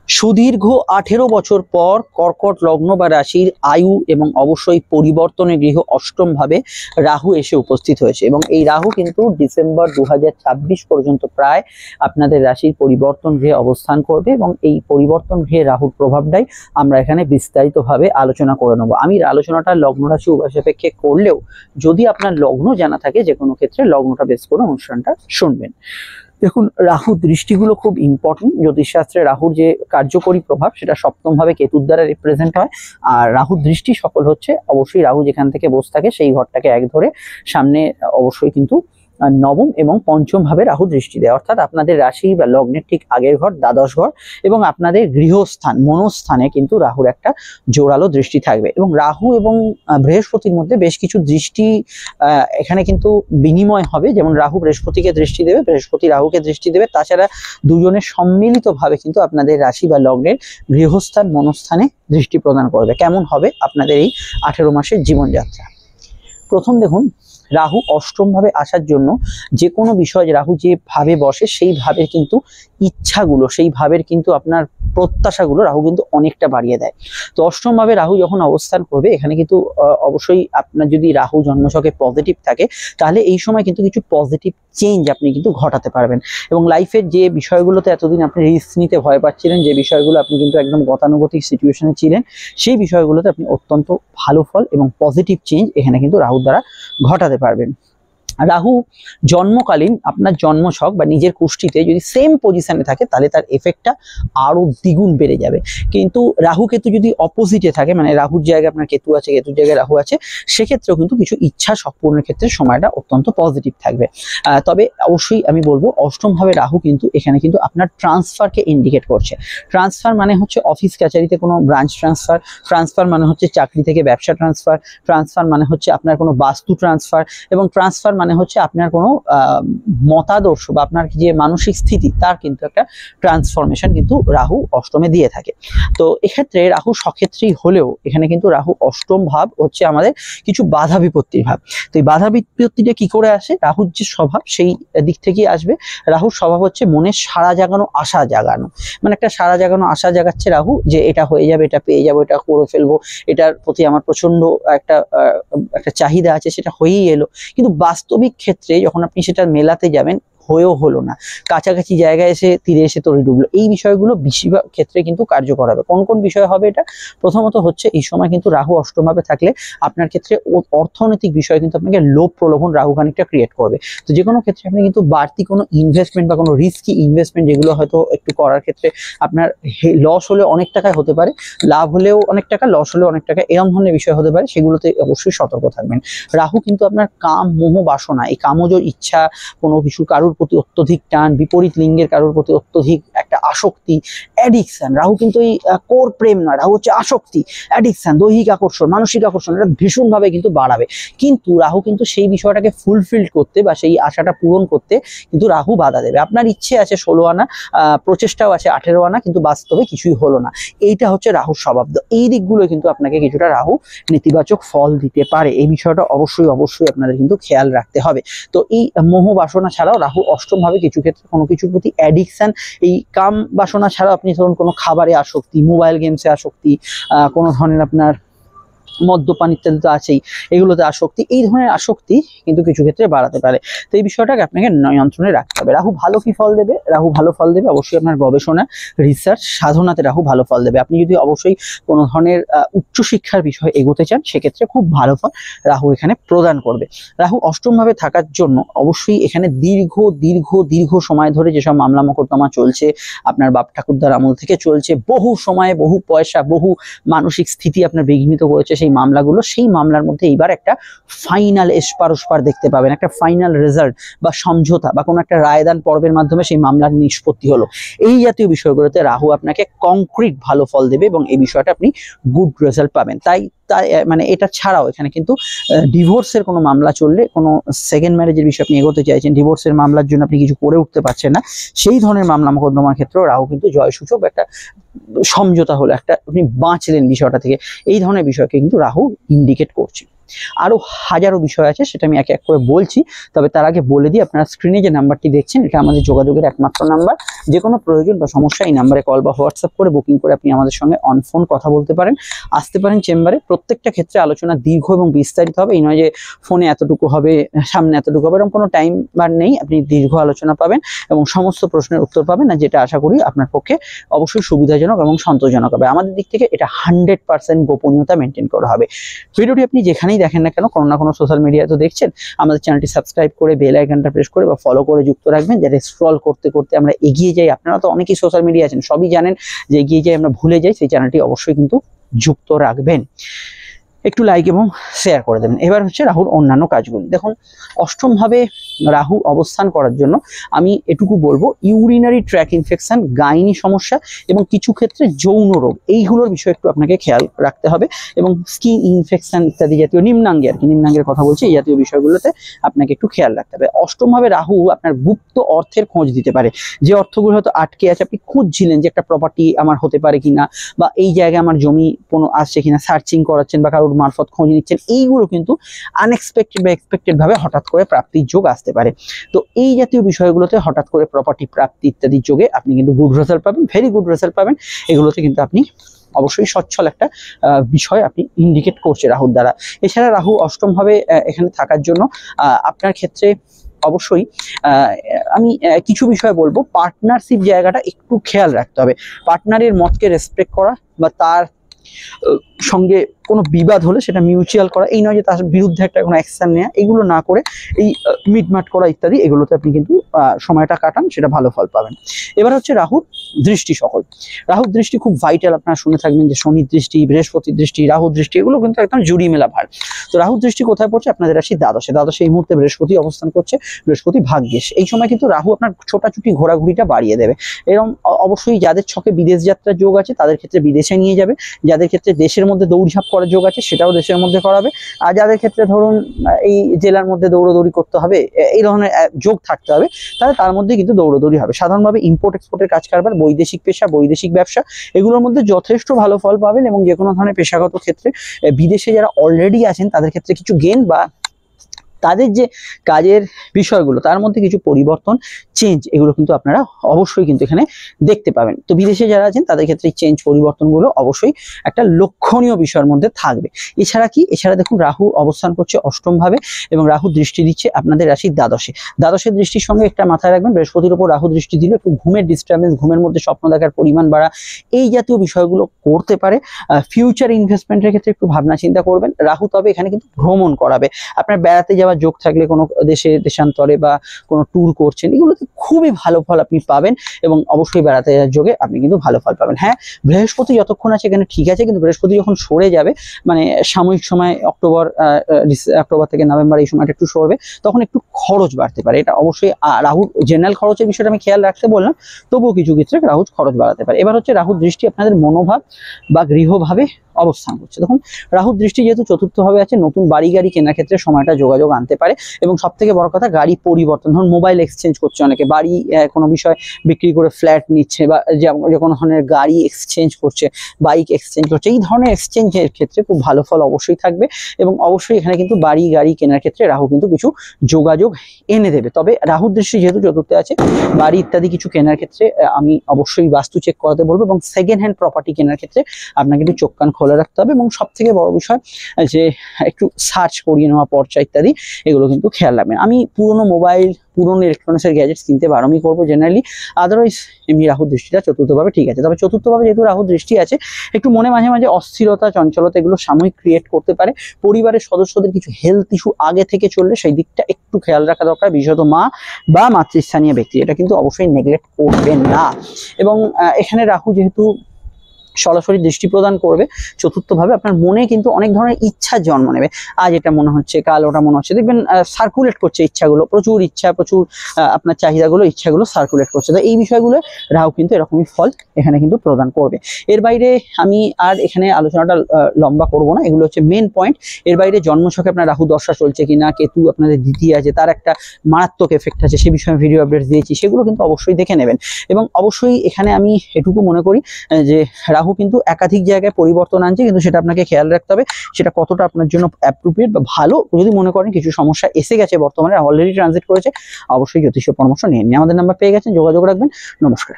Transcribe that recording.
সুদীর্ঘ 18 বছর পর কর্কট লগ্ন বা রাশির আয়ু এবং অবশ্যই পরিবর্তনের গৃহ অষ্টম ভাবে রাহু এসে উপস্থিত হয়েছে, এবং এই রাহু কিন্তু ডিসেম্বর 2026 পর্যন্ত প্রায় আপনাদের রাশির পরিবর্তন গৃহে অবস্থান করবে, এবং এই পরিবর্তন গৃহে রাহুর প্রভাবটাই আমরা এখানে বিস্তারিতভাবে আলোচনা করে নেব। আমি আলোচনাটা লগ্ন রাশি উভয় সাপেক্ষে করলেও যদি আপনার লগ্ন জানা থাকে যে কোনো ক্ষেত্রে লগ্নটা বেস করে অনুষ্ঠানটা শুনবেন। দেখুন, রাহু দৃষ্টিগুলো খুব ইম্পর্টেন্ট। জ্যোতিষশাস্ত্রে রাহুর যে কার্যকরী প্রভাব সেটা সপ্তম ভাবে কেতুর দ্বারা রিপ্রেজেন্ট হয়, আর রাহুর দৃষ্টি সফল হচ্ছে অবশ্যই রাহু যেখান থেকে বসে থাকে সেই ঘরটাকে এক ধরে সামনে অবশ্যই কিন্তু নবম এবং পঞ্চম ভাবে রাহু দৃষ্টি দেয়, অর্থাৎ আপনাদের রাশি বা লগ্নের ঠিক আগের ঘর, দ্বাদশ ঘর এবং আপনাদের গৃহস্থান মনস্থানে কিন্তু রাহুর একটা জোরালো দৃষ্টি থাকবে। এবং রাহু এবং বৃহস্পতির মধ্যে বেশ কিছু দৃষ্টি এখানে কিন্তু বিনিময় হবে, যেমন রাহু বৃহস্পতিকে দৃষ্টি দেবে, বৃহস্পতি রাহুকে দৃষ্টি দেবে। তাছাড়া দুজনের সম্মিলিতভাবে কিন্তু আপনাদের রাশি বা লগ্নের গৃহস্থান মনস্থানে দৃষ্টি প্রদান করবে। কেমন হবে আপনাদের এই 18 মাসের জীবনযাত্রা? প্রথম দেখুন, রাহু অষ্টম ভাবে আসার জন্য যে কোনো বিষয় রাহু যে ভাবে বসে সেই ভাবের কিন্তু ইচ্ছাগুলো, সেই ভাবের কিন্তু আপনার প্রত্যাশাগুলো রাহু কিন্তু অনেকটা বাড়িয়ে দেয়। তো অষ্টম ভাবে রাহু যখন অবস্থান করবে এখানে কিন্তু অবশ্যই আপনার যদি রাহু জন্মছকে পজিটিভ থাকে তাহলে এই সময় কিন্তু কিছু পজিটিভ চেঞ্জ আপনি কিন্তু ঘটাতে পারবেন, এবং লাইফের যে বিষয়গুলোতে এতদিন আপনি রিস্ক নিতে ভয় পাচ্ছিলেন, যে বিষয়গুলো আপনি কিন্তু একদম গতানুগতিক সিচুয়েশনে ছিলেন, সেই বিষয়গুলোতে আপনি অত্যন্ত ভালো ফল এবং পজিটিভ চেঞ্জ এখানে কিন্তু রাহুর দ্বারা ঘটাতে পারবেন। রাহু জন্মকালীন আপনার জন্মছক বা নিজের কুষ্টিতে যদি সেম পজিশনে থাকে তাহলে তার এফেক্টটা আরো দ্বিগুণ বেড়ে যাবে, কিন্তু রাহু কেতু যদি অপোজিটে থাকে, মানে রাহুর জায়গায় আপনার কেতু আছে, কেতুর জায়গায় রাহু আছে, সেক্ষেত্রেও কিন্তু কিছু ইচ্ছা সম্পূর্ণের ক্ষেত্রে সময়টা অত্যন্ত পজিটিভ থাকবে। তবে অবশ্যই আমি বলবো অষ্টম ভাবে রাহু কিন্তু এখানে কিন্তু আপনার ট্রান্সফারকে ইন্ডিকেট করছে। ট্রান্সফার মানে হচ্ছে অফিস কাছারিতে কোনো ব্রাঞ্চ ট্রান্সফার, ট্রান্সফার মানে হচ্ছে চাকরি থেকে ব্যবসা ট্রান্সফার, ট্রান্সফার মানে হচ্ছে আপনার কোনো বাস্তু ট্রান্সফার, এবং ট্রান্সফার মানে হচ্ছে আপনার কোনো মতাদর্শ বা আপনার যে মানসিক স্থিতি তার কিন্তু একটা ট্রান্সফরমেশন কিন্তু রাহু অষ্টমে দিয়ে থাকে। তো এক্ষেত্রে রাহু সক্ষেত্রেই হলেও এখানে কিন্তু রাহু অষ্টম ভাব হচ্ছে আমাদের কিছু বাধা বিপত্তির ভাব। তো এই বাধা বিপত্তিটা কি করে আসে? রাহুর যে স্বভাব সেই দিক থেকেই আসবে। রাহুর স্বভাব হচ্ছে মনে সাড়া জাগানো, আশা জাগানো, মানে একটা সাড়া জাগানো আশা জাগাচ্ছে রাহু যে এটা হয়ে যাবে, এটা পেয়ে যাবো, এটা করে ফেলবো, এটার প্রতি আমার প্রচন্ড একটা চাহিদা আছে, সেটা হয়েই এলো। কিন্তু বাস্তবিক ক্ষেত্রে যখন আপনি সেটা মেলাতে যাবেন হয়েও হলো না, কাছাকাছি জায়গায় এসে তীরে এসে তরি ডুবলো, এই বিষয়গুলো বেশিরভাগ ক্ষেত্রে কিন্তু কার্যকর হবে। কোন কোন বিষয় হবে এটা? প্রথমত হচ্ছে এই সময় কিন্তু রাহু অষ্টমভাবে থাকলে আপনার ক্ষেত্রে অর্থনৈতিক বিষয় কিন্তু আপনাকে লোভ প্রলোভন রাহু খানিকটা ক্রিয়েট করবে। তো যে কোনো ক্ষেত্রে আপনি কিন্তু বাড়তি কোনো ইনভেস্টমেন্ট বা কোনো রিস্কি ইনভেস্টমেন্ট যেগুলো হয়তো একটু করার ক্ষেত্রে আপনার লস হলে অনেক টাকায় হতে পারে, লাভ হলেও অনেক টাকা, লস হলেও অনেক টাকা, এরকম ধরনের বিষয় হতে পারে, সেগুলোতে অবশ্যই সতর্ক থাকবেন। রাহু কিন্তু আপনার কাম মোহ বাসনা, এই কামজ ইচ্ছা, কোনো কিছু কারুর প্রতি অত্যধিক টান, বিপরীত লিঙ্গের কারোর প্রতি অত্যধিক একটা আসক্তি, অ্যাডিকশন। রাহু কিন্তু এই কোর প্রেম নয়, রাহু হচ্ছে আসক্তি, অ্যাডিকশন, দৈহিক আকর্ষণ, মানসিক আকর্ষণ, এটা ভীষণভাবে কিন্তু বাড়াবে। কিন্তু রাহু কিন্তু সেই বিষয়টাকে ফুলফিল করতে বা সেই আশাটা পূরণ করতে কিন্তু রাহু বাধা দেবে। আপনার ইচ্ছে আছে 16 আনা, প্রচেষ্টাও আছে 18 আনা, কিন্তু বাস্তবে কিছুই হলো না, এইটা হচ্ছে রাহুর স্বভাব। এই দিকগুলো কিন্তু আপনাকে কিছুটা রাহু নেতিবাচক ফল দিতে পারে, এই বিষয়টা অবশ্যই আপনাদের কিন্তু খেয়াল রাখতে হবে। তো এই মোহ বাসনা ছাড়াও রাহু অষ্টম ভাবে কিছু ক্ষেত্রে কোনো কিছুর প্রতি অ্যাডিকশন, এই কাম বাসনা ছাড়াও আপনি ধরুন কোনো খাবারে আসক্তি, মোবাইল গেমসে আসক্তি, কোনো ধরনের আপনার মদ্যপান ইত্যাদি তো আছেই, এগুলোতে আসক্তি, এই ধরনের আসক্তি কিন্তু কিছু ক্ষেত্রে বাড়াতে পারে। তো এই বিষয়টাকে আপনাকে নিয়ন্ত্রণে রাখতে হবে। রাহু ভালো কি ফল দেবে? রাহু ভালো ফল দেবে অবশ্যই আপনার গবেষণা, রিসার্চ, সাধনাতে রাহু ভালো ফল দেবে। আপনি যদি অবশ্যই কোনো ধরনের উচ্চশিক্ষার বিষয়ে এগোতে চান সেক্ষেত্রে খুব ভালো ফল রাহু এখানে প্রদান করবে। রাহু অষ্টমভাবে থাকার জন্য অবশ্যই এখানে দীর্ঘ দীর্ঘ দীর্ঘ সময় ধরে যেসব মামলা মোকদ্দমা চলছে, আপনার বাপ ঠাকুরদার আমল থেকে চলছে, বহু সময়ে বহু পয়সা, বহু মানসিক স্থিতি আপনার বিঘ্নিত করেছে সেই মামলাগুলো, সেই মামলার মধ্যে এইবার একটা ফাইনাল এসপার ওসপার দেখতে পাবেন, একটা ফাইনাল রেজাল্ট বা সমঝোতা বা কোনো একটা রায়দান পর্বের মাধ্যমে সেই মামলার নিষ্পত্তি হলো। এই জাতীয় বিষয়গুলোতে রাহু আপনাকে কংক্রিট ভালো ফল দেবে এবং এই বিষয়টা আপনি গুড রেজাল্ট পাবেন। তাই মানে এটা ছাড়াও এখানে কিন্তু ডিভোর্সের কোনো মামলা চললে, কোনো সেকেন্ড ম্যারেজের বিষয়ে আপনি এগোতে চাইছেন, ডিভোর্সের মামলার জন্য আপনি কিছু করে উঠতে পারছেন না, সেই ধরনের মামলা মোকদ্দমার ক্ষেত্রেও রাহু কিন্তু জয়সূচক একটা সমঝোতা হলো, একটা আপনি বাঁচলেন বিষয়টা থেকে, এই ধরনের বিষয়কে কিন্তু রাহু ইন্ডিকেট করছে। আরো হাজারো বিষয় আছে, সেটা আমি এক এক করে বলছি। তবে তার আগে বলে দিই, আপনারা স্ক্রিনে যে নাম্বারটি দেখছেন এটা আমাদের যোগাযোগের একমাত্র নাম্বার। যে কোনো প্রয়োজন বা সমস্যা এই নাম্বারে কল বা হোয়াটসঅ্যাপ করে বুকিং করে আপনি আমাদের সঙ্গে অন ফোন কথা বলতে পারেন, আসতে পারেন চেম্বারে। প্রত্যেকটা ক্ষেত্রে আলোচনা দীর্ঘ এবং বিস্তারিত হবে, এই নয় যে ফোনে এতটুকু হবে, সামনে এতটুকু হবে, এরকম কোনো টাইম বার নেই। আপনি দীর্ঘ আলোচনা পাবেন এবং সমস্ত প্রশ্নের উত্তর পাবেন, না যেটা আশা করি আপনার পক্ষে অবশ্যই সুবিধাজনক এবং সন্তোষজনক হবে। আমাদের দিক থেকে এটা 100% গোপনীয়তা মেনটেন করা হবে। ভিডিওটি আপনি যেখানেই দেখেন না কেন, কোনো না কোনো সোশ্যাল মিডিয়া তো দেখছেন, আমাদের চ্যানেলটি সাবস্ক্রাইব করে বেল আইকনটা প্রেস করে বা ফলো করে যুক্ত রাখবেন, যাতে স্ক্রল করতে করতে আমরা এগিয়ে যাই। আপনারা তো অনেকেই সোশ্যাল মিডিয়া আছেন, সবই জানেন যে এগিয়ে যাই আমরা ভুলে যাই, সেই চ্যানেলটি অবশ্যই কিন্তু যুক্ত রাখবেন। একটু লাইক এবং শেয়ার করে দেবেন। এবার হচ্ছে রাহুর অন্যান্য কাজগুলি। দেখুন, অষ্টম ভাবে রাহু অবস্থান করার জন্য আমি এটুকু বলবো, ইউরিনারি ট্র্যাক ইনফেকশন, গাইনি সমস্যা এবং কিছু ক্ষেত্রে যৌন রোগ, এইগুলোর বিষয়ে একটু আপনাকে খেয়াল রাখতে হবে। এবং স্কিন ইনফেকশন ইত্যাদি জাতীয়, নিম্নাঙ্গে আর কি, নিম্নাঙ্গের কথা বলছি, এই জাতীয় বিষয়গুলোতে আপনাকে একটু খেয়াল রাখতে হবে। অষ্টম ভাবে রাহু আপনার গুপ্ত অর্থের খোঁজ দিতে পারে, যে অর্থগুলো হয়তো আটকে আছে, আপনি খুঁজছিলেন যে একটা প্রপার্টি আমার হতে পারে কিনা, বা এই জায়গায় আমার জমি কোনো আসছে কিনা, সার্চিং করাচ্ছেন বা কারোর মারফত খোঁজ নিচ্ছেন, এইগুলো কিন্তু আনএক্সপেক্টেড বা এক্সপেক্টেড ভাবে হঠাৎ করে প্রাপ্তির যোগ আসতে পারে। তো এই জাতীয় বিষয়গুলোতে হঠাৎ করে প্রপার্টি প্রাপ্তি ইত্যাদি যোগে আপনি কিন্তু গুড রেজাল্ট পাবেন, ভেরি গুড রেজাল্ট পাবেন। এগুলোতে কিন্তু আপনি অবশ্যই সচ্ছল একটা বিষয় আপনি ইন্ডিকেট করছে রাহুর দ্বারা। এছাড়া রাহু অষ্টম ভাবে এখানে থাকার জন্য আপনার ক্ষেত্রে অবশ্যই আমি কিছু বিষয় বলবো। পার্টনারশিপ জায়গাটা একটু খেয়াল রাখতে হবে। পার্টনারের মতকে রেসপেক্ট করা বা তার সঙ্গে কোনো বিবাদ হলে সেটা মিউচুয়াল করা, এই নয় যে তার বিরুদ্ধে একটা কোনো অ্যাকশন নেওয়া, এগুলো না করে এই মিটমাট করা ইত্যাদি, এগুলোতে আপনি কিন্তু সময়টা কাটান, সেটা ভালো ফল পাবেন। এবার হচ্ছে রাহুর দৃষ্টি সকল। রাহুর দৃষ্টি খুব ভাইটাল, আপনারা শুনে থাকবেন যে শনির দৃষ্টি, বৃহস্পতির দৃষ্টি, রাহুর দৃষ্টি, এগুলো কিন্তু একদম জুড়ি মেলা ভার। তো রাহুর দৃষ্টি কোথায় পড়ছে? আপনাদের রাশি দ্বাদশে। দ্বাদশে এই মুহূর্তে বৃহস্পতি অবস্থান করছে, বৃহস্পতি ভাগ্যেশ। এই সময় কিন্তু রাহু আপনার ছোটাছুটি ঘোরাঘুরিটা বাড়িয়ে দেবে। এরকম অবশ্যই যাদের ছকে বিদেশ যাত্রার যোগ আছে তাদের ক্ষেত্রে বিদেশে নিয়ে যাবে, যাদের ক্ষেত্রে দেশের মধ্যে দৌড়ঝাঁপ করার যোগ আছে সেটাও দেশের মধ্যে করাবে, আর যাদের ক্ষেত্রে ধরুন এই জেলার মধ্যে দৌড়দৌড়ি করতে হবে, এই ধরনের যোগ থাকতে হবে, তাহলে তার মধ্যে কিন্তু দৌড়দৌড়ি হবে। সাধারণভাবে ইম্পোর্ট এক্সপোর্টের কাজ কারবার, বৈদেশিক পেশা, বৈদেশিক ব্যবসা, এগুলোর মধ্যে যথেষ্ট ভালো ফল পাবেন। এবং যে কোনো ধরনের পেশাগত ক্ষেত্রে বিদেশে যারা অলরেডি আছেন তাদের ক্ষেত্রে কিছু গেন বা তাদের যে কাজের বিষয়গুলো তার মধ্যে কিছু পরিবর্তন, চেঞ্জ, এগুলো কিন্তু আপনারা অবশ্যই কিন্তু এখানে দেখতে পাবেন। তো বিদেশে যারা আছেন তাদের ক্ষেত্রে এই চেঞ্জ পরিবর্তনগুলো অবশ্যই একটা লক্ষণীয় বিষয়ের মধ্যে থাকবে। এছাড়া কি? এছাড়া দেখুন, রাহু অবস্থান করছে অষ্টম ভাবে এবং রাহু দৃষ্টি দিচ্ছে আপনাদের রাশির দ্বাদশে। দ্বাদশের দৃষ্টির সঙ্গে একটা মাথায় রাখবেন, বৃহস্পতির উপর রাহু দৃষ্টি দিলে একটু ঘুমের ডিস্টারবেন্স, ঘুমের মধ্যে স্বপ্ন দেখার পরিমাণ বাড়া, এই জাতীয় বিষয়গুলো করতে পারে। ফিউচার ইনভেস্টমেন্টের ক্ষেত্রে একটু ভাবনা চিন্তা করবেন রাহু। তবে এখানে কিন্তু ভ্রমণ করাবে, আপনার বেড়াতে যাওয়ার যোগ থাকলে কোনো দেশে দেশান্তরে বা কোনো ট্যুর করছেন, এগুলোতে খুবই ভালো ফল আপনি পাবেন এবং অবশ্যই বেড়াতে যাওয়ার যোগে আপনি কিন্তু ভালো ফল পাবেন। হ্যাঁ, বৃহস্পতি যতক্ষণ আছে এখানে ঠিক আছে, কিন্তু বৃহস্পতি যখন সরে যাবে, মানে সাময়িক সময় অক্টোবর থেকে নভেম্বর এই সময়টা একটু সরবে, তখন একটু খরচ বাড়তে পারে। এটা অবশ্যই রাহুর জেনারেল খরচের বিষয়টা আমি খেয়াল রাখতে বললাম, তবুও কিছু ক্ষেত্রে রাহুর খরচ বাড়াতে পারে। এবার হচ্ছে রাহুর দৃষ্টি আপনাদের মনোভাব বা গৃহভাবে অবস্থান করছে। দেখুন, রাহুর দৃষ্টি যেহেতু চতুর্থ ভাবে আছে, নতুন বাড়ি গাড়ি কেনার ক্ষেত্রে সময়টা যোগাযোগ আনতে পারে। এবং সব থেকে বড় কথা, গাড়ি পরিবর্তন, ধরুন মোবাইল এক্সচেঞ্জ করছে অনেকে, বাড়ি কোনো বিষয় বিক্রি করে ফ্ল্যাট নিচ্ছে, বা যে কোনো ধরনের গাড়ি এক্সচেঞ্জ করছে, বাইক এক্সচেঞ্জ করছে, এই ধরনের এক্সচেঞ্জের ক্ষেত্রে খুব ভালো ফল অবশ্যই থাকবে। এবং অবশ্যই এখানে কিন্তু বাড়ি গাড়ি কেনার ক্ষেত্রে রাহু কিন্তু কিছু যোগাযোগ এনে দেবে। তবে রাহুর দৃষ্টি যেহেতু চতুর্থে আছে, বাড়ি ইত্যাদি কিছু কেনার ক্ষেত্রে আমি অবশ্যই বাস্তু চেক করাতে বলবো। এবং সেকেন্ড হ্যান্ড প্রপার্টি কেনার ক্ষেত্রে আপনাকে একটু চোখ কান খোলা রাখতে হবে। এবং সব থেকে বড় বিষয় যে একটু সার্চ করিয়ে নেওয়া, পর্চা ইত্যাদি, এগুলো কিন্তু খেয়াল রাখবেন। আমি পুরোনো মোবাইল, পুরোনো ইলেকট্রনিক্সের গ্যাজেটস কিনতে বারণই করবো জেনারেলি, আদারওয়াইজ এমনি রাহুর দৃষ্টিটা চতুর্থভাবে ঠিক আছে। তবে চতুর্থভাবে যেহেতু রাহুর দৃষ্টি আছে, একটু মনে মাঝে মাঝে অস্থিরতা, চঞ্চলতা, এগুলো সাময়িক ক্রিয়েট করতে পারে। পরিবারের সদস্যদের কিছু হেলথ ইস্যু আগে থেকে চললে সেই দিকটা একটু খেয়াল রাখা দরকার, বিশেষত মা বা মাতৃস্থানীয় ব্যক্তি, এটা কিন্তু অবশ্যই নেগলেক্ট করবেন না। এবং এখানে রাহু যেহেতু সরাসরি দৃষ্টি প্রদান করবে চতুর্থভাবে, আপনার মনে কিন্তু অনেক ধরনের ইচ্ছার জন্ম নেবে। আজ এটা মনে হচ্ছে, কাল ওটা মনে হচ্ছে, দেখবেন সার্কুলেট করছে ইচ্ছাগুলো, প্রচুর ইচ্ছা, প্রচুর আপনার চাহিদাগুলো, ইচ্ছাগুলো সার্কুলেট করছে। তো এই বিষয়গুলো রাহু কিন্তু এরকমই ফল এখানে কিন্তু প্রদান করবে। এর বাইরে আমি আর এখানে আলোচনাটা লম্বা করব না, এগুলো হচ্ছে মেন পয়েন্ট। এর বাইরে জন্মছকে আপনার রাহু দশা চলছে কিনা, কেতু আপনাদের দ্বিতীয় আছে, তার একটা মারাত্মক এফেক্ট আছে, সে বিষয়ে ভিডিও আপডেট দিয়েছি, সেগুলো কিন্তু অবশ্যই দেখে নেবেন। এবং অবশ্যই এখানে আমি এটুকু মনে করি যে রাহু কিন্তু একাধিক জায়গায় পরিবর্তন আনছে, কিন্তু সেটা আপনাকে খেয়াল রাখতে হবে সেটা কতটা আপনার জন্য অ্যাপ্রোপ্রিয়েট বা ভালো। যদি মনে করেন কিছু সমস্যা এসে গেছে, বর্তমানে অলরেডি ট্রানজিট করেছে, অবশ্যই জ্যোতিষীয় পরামর্শ নিয়ে নিন। আমাদের নাম্বার পেয়ে গেছেন, যোগাযোগ রাখবেন। নমস্কার।